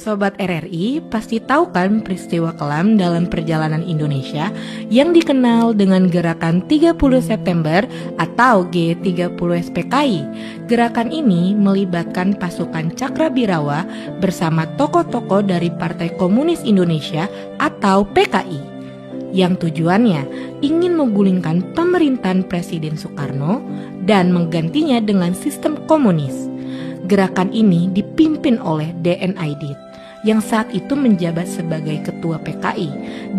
Sobat RRI pasti tahu kan peristiwa kelam dalam perjalanan Indonesia yang dikenal dengan Gerakan 30 September atau G30 SPKI. Gerakan ini melibatkan pasukan Cakrabirawa bersama tokoh-tokoh dari Partai Komunis Indonesia atau PKI, yang tujuannya ingin menggulingkan pemerintahan Presiden Soekarno dan menggantinya dengan sistem komunis. Gerakan ini dipimpin oleh D.N. Aidit yang saat itu menjabat sebagai ketua PKI.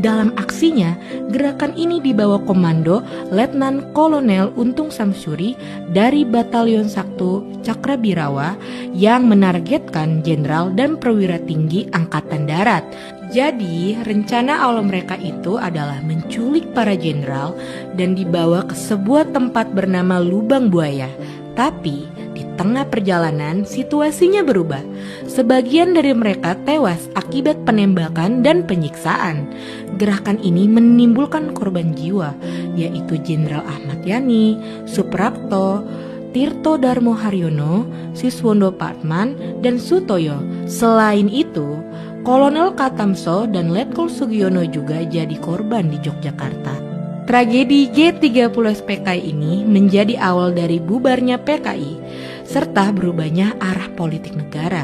Dalam aksinya, gerakan ini dibawa komando Letnan Kolonel Untung Samsuri dari Batalion 1 Cakrabirawa yang menargetkan jenderal dan perwira tinggi Angkatan Darat. Jadi, rencana awal mereka itu adalah menculik para jenderal dan dibawa ke sebuah tempat bernama Lubang Buaya. Tapi di tengah perjalanan situasinya berubah. Sebagian dari mereka tewas akibat penembakan dan penyiksaan. Gerakan ini menimbulkan korban jiwa, yaitu Jenderal Ahmad Yani, Suprapto, Tirto Darmo Haryono, Siswondo Patman, dan Sutoyo. Selain itu, Kolonel Katamso dan Letkol Sugiono juga jadi korban di Yogyakarta. Tragedi G30 SPKI ini menjadi awal dari bubarnya PKI, serta berubahnya arah politik negara.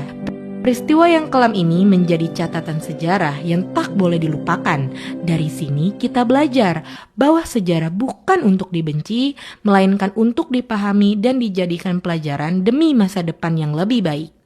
Peristiwa yang kelam ini menjadi catatan sejarah yang tak boleh dilupakan. Dari sini kita belajar bahwa sejarah bukan untuk dibenci, melainkan untuk dipahami dan dijadikan pelajaran demi masa depan yang lebih baik.